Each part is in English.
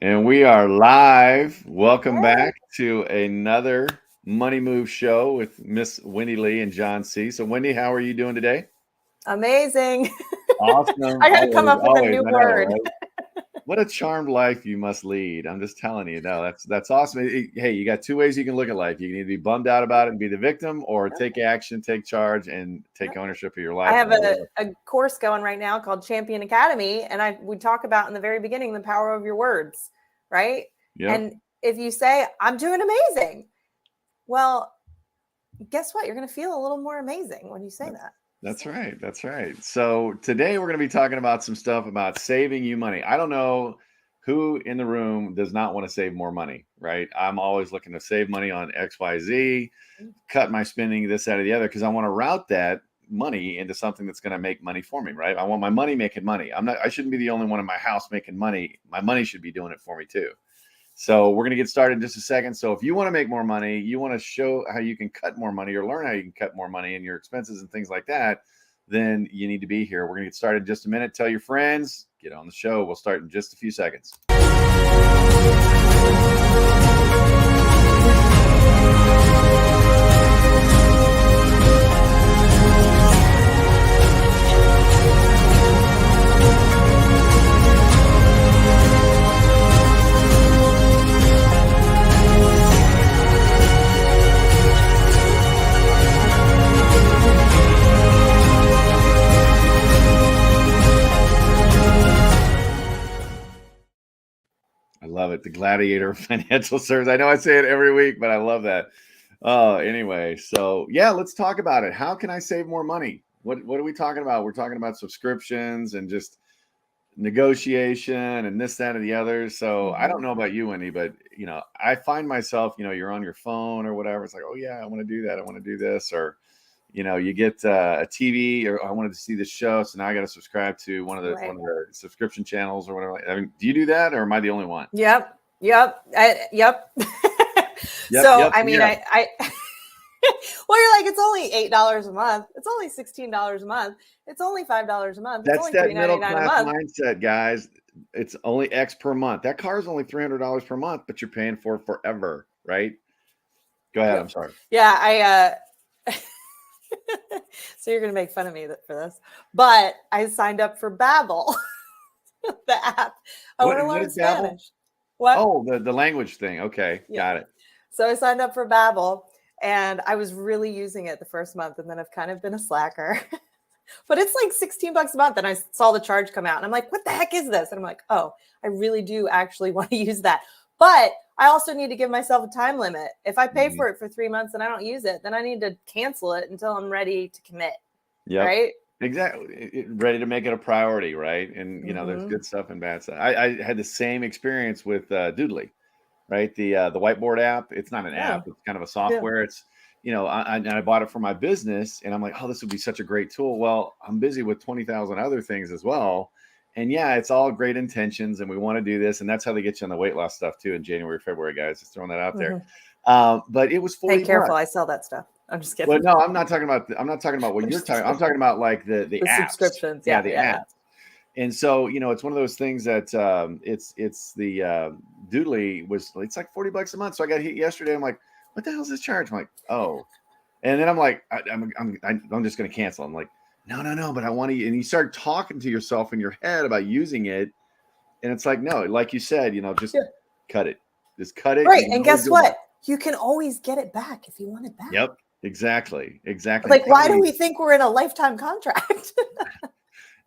And we are live. Welcome Hey, back to another Money Move show with Miss Wendy Lee and John C. So, Wendy, how are you doing today? amazing. Awesome. I got to come Always, up with a always. new I know, word. right? What a charmed life you must lead. I'm just telling you. No, that's awesome. Hey, you got two ways you can look at life. You can either be bummed out about it and be the victim, or Yep, take action, take charge, and take yep. ownership of your I life have and live. a course going right now called Champion Academy, and we talk about in the very beginning the power of your words, right? Yep. And if you say, I'm doing amazing, well, guess what? You're going to feel a little more amazing when you say that. That's So, right. That's right. So today we're going to be talking about some stuff about saving you money. I don't know who in the room does not want to save more money, right? I'm always looking to save money on XYZ, cut my spending, this, that, or the other, because I want to route that money into something that's going to make money for me, right? I want my money making money. I shouldn't be the only one in my house making money. My money should be doing it for me too. So we're going to get started in just a second. So if you want to make more money, you want to show how you can cut more money or learn how you can cut more money in your expenses and things like that, then you need to be here. We're going to get started in just a minute. Tell your friends, get on the show. We'll start in just a few seconds. I love it. The Gladiator Financial Service. I know I say it every week, but I love that. Anyway, so yeah, let's talk about it. How can I save more money? What are we talking about? We're talking about subscriptions and just negotiation and this, that, and the other. So I don't mhm. know about you, Wendy, but I find myself, you're on your phone or whatever. It's like, oh yeah, I want to do that. I want to do this, or you get a TV, or I wanted to see this show, so now I got to subscribe to one Right. of the subscription channels or whatever. I mean, do you do that, or am I the only one? Yep. Yep. Yep. Yep, So, yep, I mean, yeah. I well, you're like, it's only $8 a month. It's only $16 a month. It's only $5 a month. It's That's only that middle $3.99 a class month. mindset, guys. It's only X per month. That car is only $300 per month, but you're paying for it forever, right? Go ahead. I'm Yep. sorry. Yeah, so you're gonna make fun of me for this, but I signed up for Babbel, the app. I want to What learn is Babbel? Spanish. What? Oh, the language thing. Okay, Yeah. got it. So I signed up for Babbel, and I was really using it the first month, and then I've kind of been a slacker. But it's like $16 a month. And I saw the charge come out and I'm like, what the heck is this? And I'm like, oh, I really do actually want to use that. But I also need to give myself a time limit. If I pay Mhm. for it for 3 months and I don't use it, then I need to cancel it until I'm ready to commit. Yep. Right. Exactly. Ready to make it a priority, right? And there's Mm-hmm. good stuff and bad stuff. I had the same experience with Doodly, right? The whiteboard app. It's not an Yeah. app. It's kind of a Yeah. software. It's and I bought it for my business, and I'm like, oh, this would be such a great tool. Well, I'm busy with 20,000 other things as well. And yeah, it's all great intentions, and we want to do this, and that's how they get you on the weight loss stuff too in January, February, guys. Just throwing that out there. Mm-hmm. But it was Hey, 40 careful. bucks. I sell that stuff. I'm just Well, kidding. no, I'm not talking about what I'm you're just talking. I'm kidding. talking about like the The apps. subscriptions. Yeah, Yeah. the Yeah. apps. And so, it's one of those things that it's the Doodly was it's like 40 bucks a month. So I got hit yesterday. I'm like, what the hell is this charge? I'm like, oh. And then I'm like, I'm just gonna cancel. I'm like, no, but I want to. And you start talking to yourself in your head about using it, and it's like, no, like you said, just Yeah. cut it. Just cut it. Right. You can And always guess go back. what? You can always get it back if you want it back. Yep, exactly. I'm Like, why telling do you. we think we're in a lifetime contract?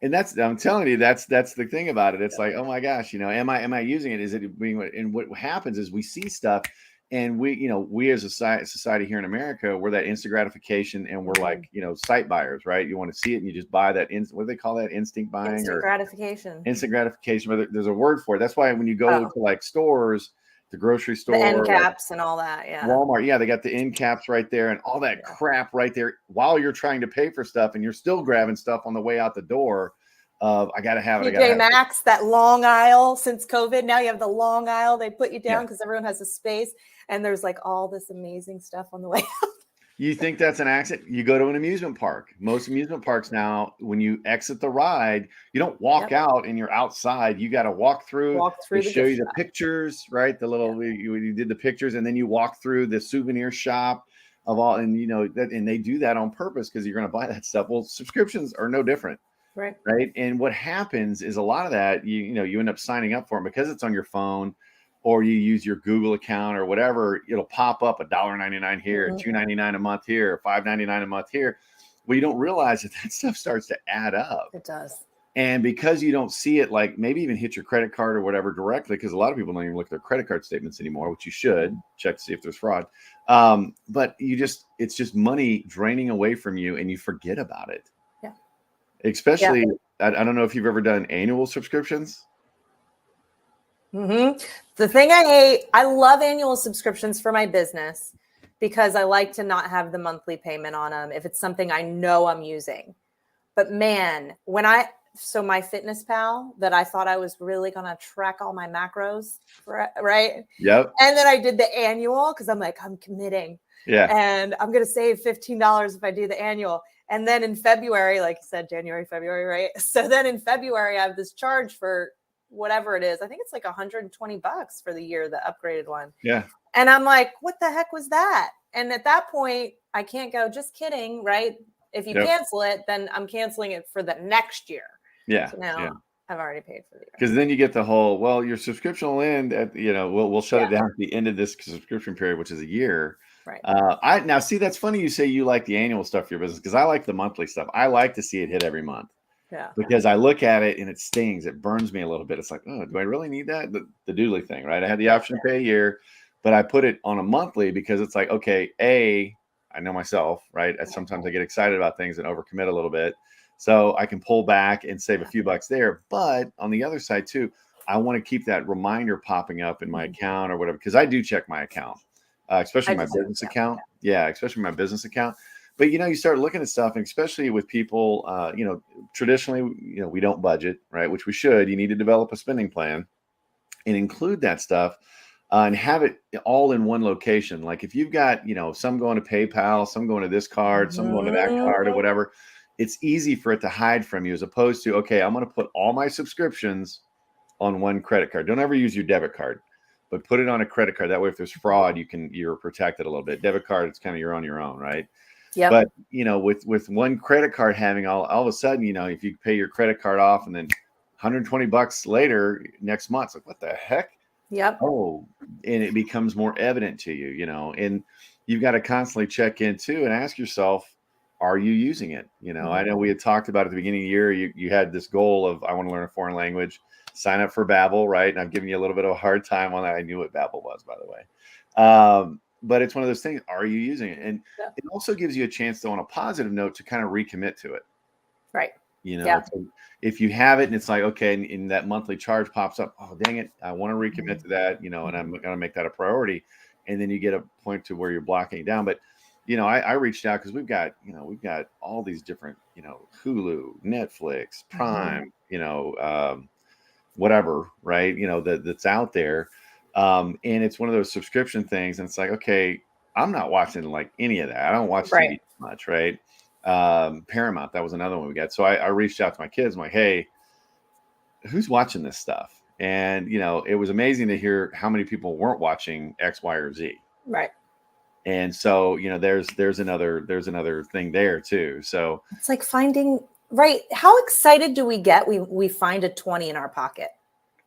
And I'm telling you, that's the thing about it. It's like, oh my gosh, am I using it? Is it being? And what happens is we see stuff, and we as a society here in America, we're that instant gratification, and we're like, sight buyers, right? You want to see it, and you just buy that. What do they call that? Instinct buying Instant or gratification. instant gratification? But there's a word for it. That's why when you go Oh, to like stores, the grocery the end store, like caps and all that. Yeah. Walmart, yeah, they got the end caps right there and all that Yeah. crap right there while you're trying to pay for stuff, and you're still grabbing stuff on the way out the door of I gotta have it, I gotta TJ have it. Maxx, that long aisle since COVID. Now you have the long aisle. They put you Yeah. down because everyone has a space, and there's like all this amazing stuff on the way out. You think that's an accident? You go to an amusement park. Most amusement parks now, when you exit the ride, you don't walk Yep. out and you're outside. You got to walk through. Walk They through the show gift you the shop. pictures, right? The Yeah. little you did the pictures, and then you walk through the souvenir shop of all, and and they do that on purpose because you're going to buy that stuff. Well, subscriptions are no different, Right. right? And what happens is a lot of that you end up signing up for them because it's on your phone, or you use your Google account or whatever. It'll pop up $1.99 here, Mhm. $2.99 a month here, $5.99 a month here. Well, you don't realize that stuff starts to add up. It does. And because you don't see it, like maybe even hit your credit card or whatever directly, because a lot of people don't even look at their credit card statements anymore, which you should check to see if there's fraud. But it's just money draining away from you, and you forget about it. Yeah. Especially, I don't know if you've ever done annual subscriptions. Mm-hmm. The thing I hate, I love annual subscriptions for my business because I like to not have the monthly payment on them if it's something I know I'm using. But man, so my Fitness Pal that I thought I was really going to track all my macros, right? Yep. And then I did the annual because I'm like, I'm committing. Yeah. And I'm going to save $15 if I do the annual. And then in February, like you said, January, February, right? So then in February, I have this charge for whatever it is. I think it's like $120 for the year, the upgraded one. Yeah. And I'm like, what the heck was that? And at that point, I can't go, just kidding, right? If you cancel it, then I'm canceling it for the next year. Yeah. So now I've already paid for the year. Because then you get the whole, well, your subscription will end at, we'll shut it down at the end of this subscription period, which is a year. Right. Now see, that's funny you say you like the annual stuff for your business, because I like the monthly stuff. I like to see it hit every month. Yeah. Because I look at it and it stings. It burns me a little bit. It's like, oh, do I really need that? The Doodly thing, right? I had the option to pay a year, but I put it on a monthly because it's like, okay, I know myself, right? Sometimes I get excited about things and overcommit a little bit. So I can pull back and save a few bucks there. But on the other side too, I want to keep that reminder popping up in my account or whatever, because I do check my account, especially my business account. Yeah, especially my business account. But you start looking at stuff, and especially with people, traditionally, we don't budget, right? Which we should. You need to develop a spending plan and include that stuff and have it all in one location. Like if you've got, some going to PayPal, some going to this card, some going to that card or whatever, it's easy for it to hide from you, as opposed to, okay, I'm going to put all my subscriptions on one credit card. Don't ever use your debit card, but put it on a credit card. That way, if there's fraud, you're protected a little bit. Debit card, it's kind of you're on your own, right? Yeah. But with one credit card having all of a sudden, if you pay your credit card off and then $120 later next month, it's like, what the heck? Yep. Oh, and it becomes more evident to you, and you've got to constantly check in too and ask yourself, are you using it? I know we had talked about at the beginning of the year, you had this goal of, I want to learn a foreign language, sign up for Babbel, right? And I'm giving you a little bit of a hard time on that. I knew what Babbel was, by the way. But it's one of those things. Are you using it? And it also gives you a chance, though, on a positive note, to kind of recommit to it. Right. So if you have it and it's like, okay, and that monthly charge pops up, oh, dang it, I want to recommit to that, and I'm going to make that a priority. And then you get a point to where you're blocking it down. But, I reached out because we've got all these different, Hulu, Netflix, Prime, whatever, right? That's out there. And it's one of those subscription things. And it's like, okay, I'm not watching like any of that. I don't watch TV much, right? Paramount, that was another one we got. So I reached out to my kids. I'm like, hey, who's watching this stuff? And, it was amazing to hear how many people weren't watching X, Y, or Z. Right. And so, there's another thing there too. So it's like finding, right. How excited do we get? We find a 20 in our pocket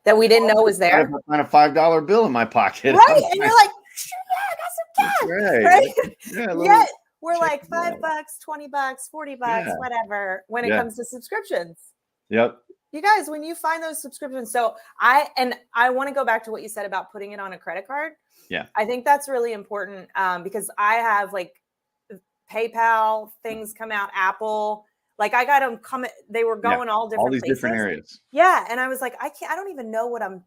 that we didn't know was there. I find a $5 bill in my pocket. Right. And you're like, yeah, I got some cash. Right. Yeah, we're like $5, $20, $40, whatever, when it comes to subscriptions. Yep. You guys, when you find those subscriptions, so I want to go back to what you said about putting it on a credit card. Yeah. I think that's really important because I have like PayPal things come out, Apple, like I got them coming. They were going all different places. Different areas. Yeah. And I was like, I don't even know what I'm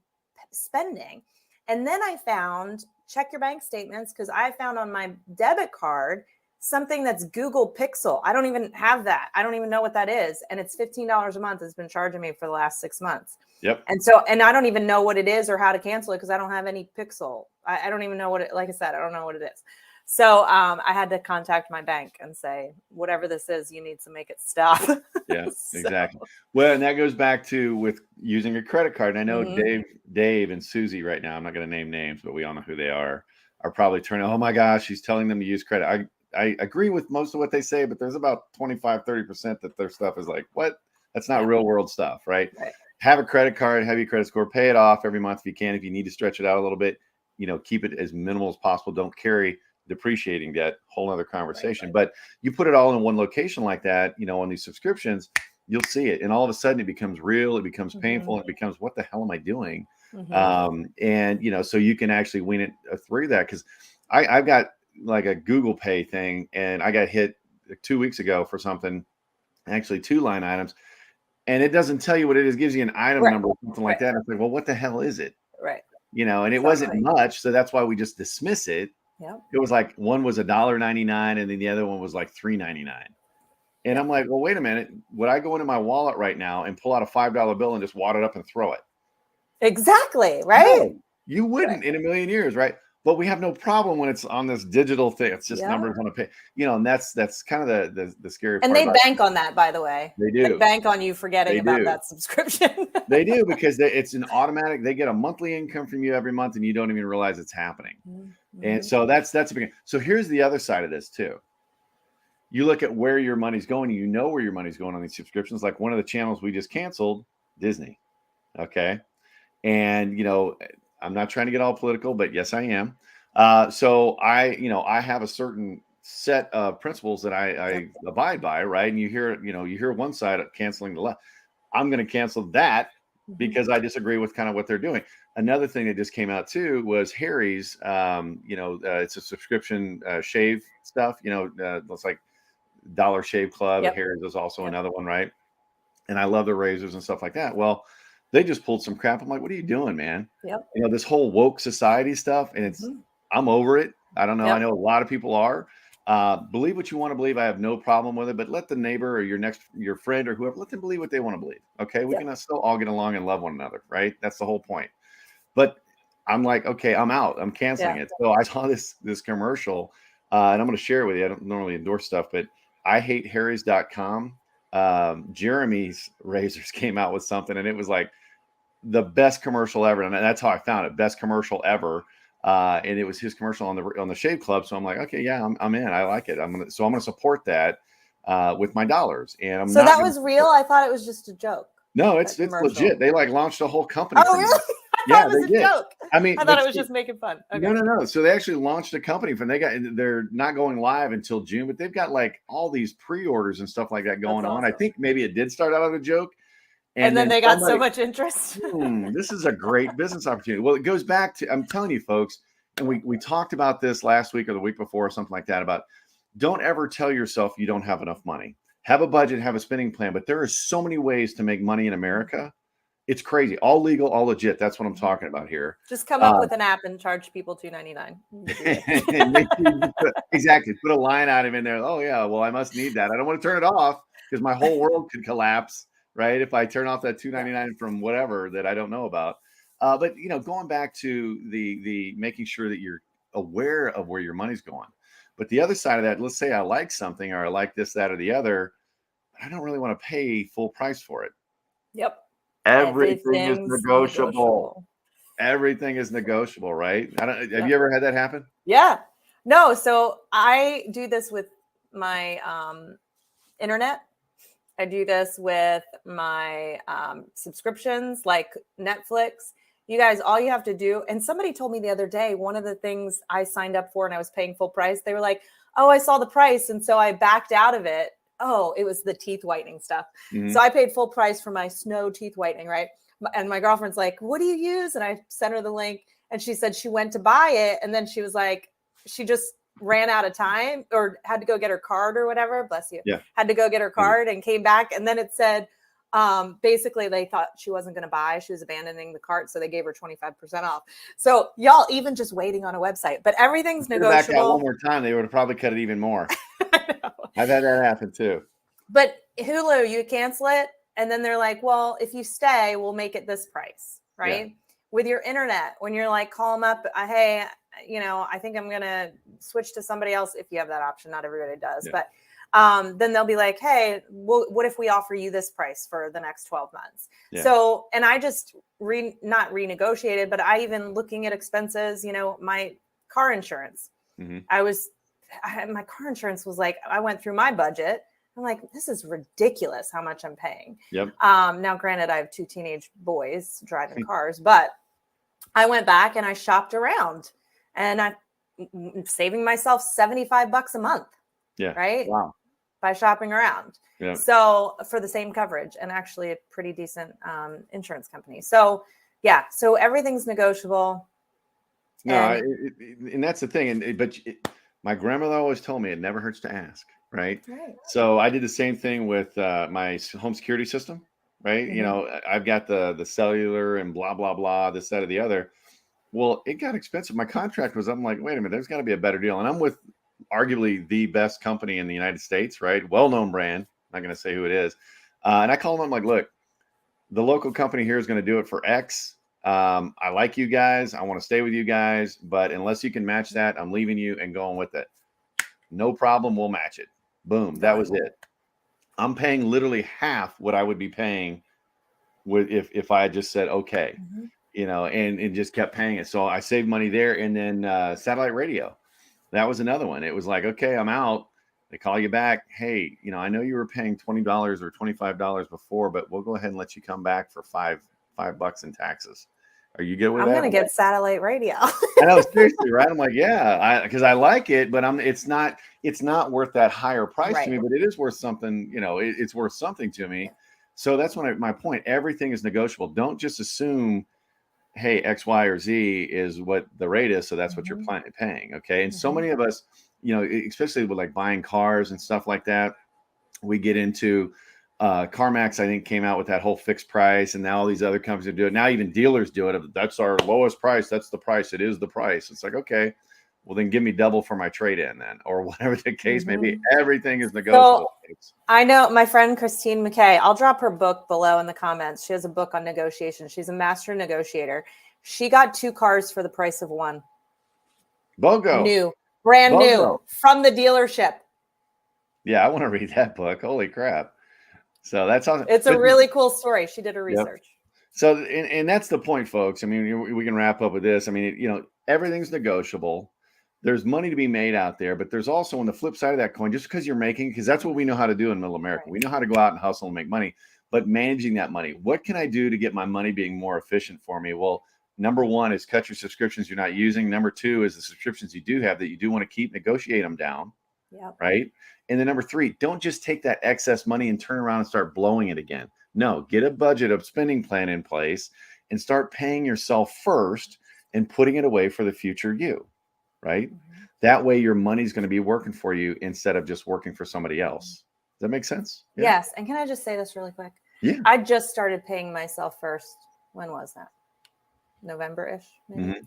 spending. And then I found, check your bank statements, because I found on my debit card something that's Google Pixel. I don't even have that. I don't even know what that is. And it's $15 a month. It's been charging me for the last 6 months. Yep. And I don't even know what it is or how to cancel it because I don't have any Pixel. I don't even know what it, like I said, I don't know what it is. So I had to contact my bank and say, whatever this is, you need to make it stop. Yeah, So, exactly. Well, and that goes back to with using a credit card. And I know mhm. Dave and Susie right now, I'm not going to name names, but we all know who they are probably turning, oh my gosh, she's telling them to use credit. I agree with most of what they say, but there's about 25-30% that their stuff is like, what? That's not Yeah. real world stuff, right? Right. Have a credit card, have your credit score, pay it off every month if you can. If you need to stretch it out a little bit, keep it as minimal as possible. Don't carry depreciating debt, whole other conversation. Right. But you put it all in one location like that, on these subscriptions, you'll see it. And all of a sudden it becomes real, it becomes painful, Mhm. it becomes, what the hell am I doing? Mhm. And so you can actually wean it through that. Cause I've got like a Google Pay thing, and I got hit 2 weeks ago for something, actually 2 line items, and it doesn't tell you what it is. It gives you an item Right. number or something like Right. that. And it's like, well, what the hell is it? Right. And it So wasn't annoying. much. So that's why we just dismiss it. Yep. It was like one was $1.99 and then the other one was like $3.99. And Yep. I'm like, well, wait a minute. Would I go into my wallet right now and pull out a $5 bill and just wad it up and throw it? Exactly. Right. No, you wouldn't in a million years, right? But we have no problem when it's on this digital thing. It's just Yeah. numbers on a page, and that's kind of the scary And part they about bank on that, by the way. it. They They do. bank on you forgetting They about do. that subscription. They do because it's an automatic. They get a monthly income from you every month, and you don't even realize it's happening. And Mhm. so that's a big. So here's the other side of this too. You look at where your money's going. You know where your money's going on these subscriptions. Like one of the channels we just canceled, Disney. Okay, and I'm not trying to get all political, but yes, I am. So I have a certain set of principles that I Yep. abide by, right? And you hear one side of canceling the left. I'm going to cancel that Mhm. because I disagree with kind of what they're doing. Another thing that just came out too was Harry's. It's a subscription shave stuff. It's like Dollar Shave Club. Yep. Harry's is also Yep. another one, right? And I love the razors and stuff like that. Well, they just pulled some crap. I'm like, what are you doing, man? Yep. This whole woke society stuff, and Mhm. I'm over it. I don't know. I Yep. know a lot of people are. Believe what you want to believe. I have no problem with it, but let the neighbor or your friend or whoever, let them believe what they want to believe. Okay. We Yep. can still all get along and love one another, right? That's the whole point. But I'm like, okay, I'm out. I'm canceling Yeah. it. So I saw this commercial, and I'm going to share it with you. I don't normally endorse stuff, but I hate Harry's.com. Jeremy's razors came out with something, and it was like the best commercial ever. And that's how I found it. Best commercial ever. And it was his commercial on the Shave Club. So I'm like, okay, yeah, I'm in. I like it. I'm gonna support that with my dollars. And I'm So not that gonna was real? I thought it was just a joke, no, that it's commercial. legit. They like launched a whole company Oh, from really? that. I thought Yeah, it was they a did. joke. I mean, I thought but it was see, just making fun. no, Okay. no, no. So they actually launched a company from they're not going live until June, but they've got like all these pre-orders and stuff like that That's going on. I awesome. think maybe it did start out as a joke. And And then then they got so somebody, much interest. this is a great business opportunity. Well, it goes back to, I'm telling you folks, and we talked about this last week or the week before or something like that, about don't ever tell yourself you don't have enough money. Have a budget, have a spending plan, but there are so many ways to make money in America. It's crazy. All legal, all legit. That's what I'm talking about here. Just come up Uh, with an app and charge people $2.99. and make sure you exactly put a line item in there. Oh yeah, well I must need that. I don't want to turn it off because my whole world could collapse, right? If I turn off that Yeah. $2.99 from whatever that I don't know about. But going back to the making sure that you're aware of where your money's going. But the other side of that, let's say I like something or I like this, that, or the other, but I don't really want to pay full price for it. Yep. Everything is Everything's negotiable. negotiable. Everything is negotiable, right? Have Yep. you ever had that happen? Yeah. No, so I do this with my internet. I do this with my subscriptions like Netflix. You guys, all you have to do, and somebody told me the other day, one of the things I signed up for and I was paying full price, they were like, oh, I saw the price. And so I backed out of it. Oh, it was the teeth whitening stuff. Mhm. So I paid full price for my Snow teeth whitening, right? And my girlfriend's like, what do you use? And I sent her the link and she said she went to buy it. And then she was like, she just ran out of time or had to go get her card or whatever. Bless you. Yeah. Had to go get her card and came back. And then it said, basically they thought she wasn't going to buy. She was abandoning the cart. So they gave her 25% off. So y'all, even just waiting on a website, but everything's Back out one negotiable. more time, they would have probably cut it even more. I know. I've had that happen too. But Hulu, you cancel it. And then they're like, well, if you stay, we'll make it this price. Right. with your internet, when you're like, call them up, hey, I think I'm going to switch to somebody else. If you have that option, not everybody does, but then they'll be like, hey, what if we offer you this price for the next 12 months? Yeah. So, and I just not renegotiated, but I even looking at expenses, my car insurance, my car insurance was like, I went through my budget. I'm like, this is ridiculous how much I'm paying. Yep. Now, granted, I have 2 teenage boys driving cars, but I went back and I shopped around, and I'm saving myself $75 a month. Yeah. Right. Wow. By shopping around. Yeah. So for the same coverage, and actually a pretty decent insurance company. So yeah. So everything's negotiable. No, and that's the thing. My grandmother always told me it never hurts to ask. Right. So I did the same thing with my home security system. Right. I've got the cellular and blah, blah, blah, this, that, or the other. Well, it got expensive. My contract was, I'm like, wait a minute, there's got to be a better deal. And I'm with arguably the best company in the United States, right? Well-known brand. I'm not going to say who it is. And I call them, I'm like, look, the local company here is going to do it for X. I like you guys. I want to stay with you guys. But unless you can match that, I'm leaving you and going with it. No problem. We'll match it. Boom. That was it. I'm paying literally half what I would be paying if I had just said, okay, and just kept paying it. So I saved money there. And then satellite radio. That was another one. It was like, okay, I'm out. They call you back. Hey, I know you were paying $20 or $25 before, but we'll go ahead and let you come back for $5 in taxes. Are you good with that? I'm going to get satellite radio. I know, seriously, right? I'm like, yeah, because I like it, but it's not worth that higher price to me, but it is worth something, it's worth something to me. So that's my point. Everything is negotiable. Don't just assume, hey, X, Y, or Z is what the rate is. So that's what you're paying. Okay. And so many of us, especially with like buying cars and stuff like that, we get into CarMax, I think, came out with that whole fixed price, and now all these other companies do it. Now even dealers do it. That's our lowest price. That's the price. It is the price. It's like, okay, well then give me double for my trade-in then, or whatever the case may be. Everything is negotiable. So, I know my friend Christine McKay, I'll drop her book below in the comments. She has a book on negotiation. She's a master negotiator. She got 2 cars for the price of 1. BOGO. Brand new from the dealership. Yeah, I want to read that book. Holy crap. So that's awesome. It's a really cool story. She did her research. So, and that's the point, folks. I mean, we can wrap up with this. I mean, everything's negotiable. There's money to be made out there, but there's also on the flip side of that coin, just because you're making, because that's what we know how to do in Middle America. We know how to go out and hustle and make money, but managing that money. What can I do to get my money being more efficient for me? Well, number 1 is cut your subscriptions you're not using. Number 2 is the subscriptions you do have that you do want to keep, negotiate them down. Right. And then number 3, don't just take that excess money and turn around and start blowing it again. No, get a budget of spending plan in place and start paying yourself first and putting it away for the future you. Right. That way your money's going to be working for you instead of just working for somebody else. Does that make sense? Yeah. Yes. And can I just say this really quick? Yeah. I just started paying myself first. When was that? November-ish. Maybe.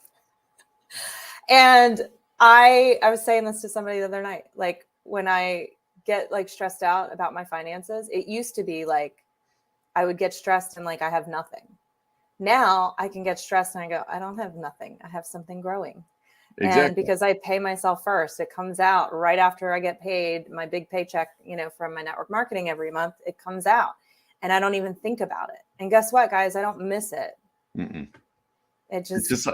And I was saying this to somebody the other night, like when I get like stressed out about my finances, it used to be like I would get stressed and like I have nothing. Now I can get stressed and I go, I don't have nothing. I have something growing. Exactly. And because I pay myself first, it comes out right after I get paid my big paycheck, from my network marketing every month, it comes out and I don't even think about it. And guess what, guys? I don't miss it. It just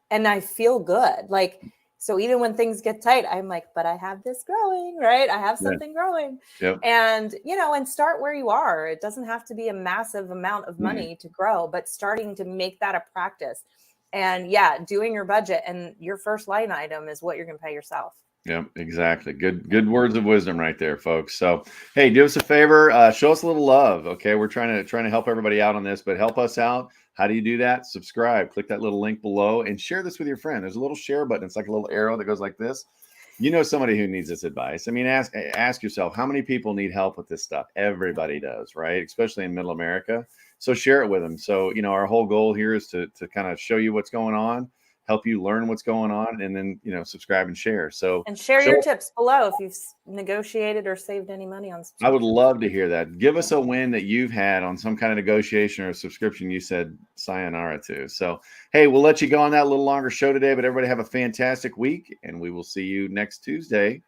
and I feel good. Like, so even when things get tight, I'm like, but I have this growing, right? I have something growing. And, and start where you are. It doesn't have to be a massive amount of money to grow, but starting to make that a practice. And doing your budget and your first line item is what you're going to pay yourself. Yeah, exactly. Good words of wisdom right there, folks. So, hey, do us a favor, show us a little love. Okay. We're trying to help everybody out on this, but help us out. How do you do that? Subscribe, click that little link below and share this with your friend. There's a little share button. It's like a little arrow that goes like this. Somebody who needs this advice. I mean, ask yourself, how many people need help with this stuff? Everybody does, right? Especially in Middle America. So share it with them. So, our whole goal here is to kind of show you what's going on, help you learn what's going on, and then, subscribe and share. So, And share your tips below if you've negotiated or saved any money on I would love to hear that. Give us a win that you've had on some kind of negotiation or a subscription you said sayonara to. So, hey, we'll let you go on that a little longer show today, but everybody have a fantastic week, and we will see you next Tuesday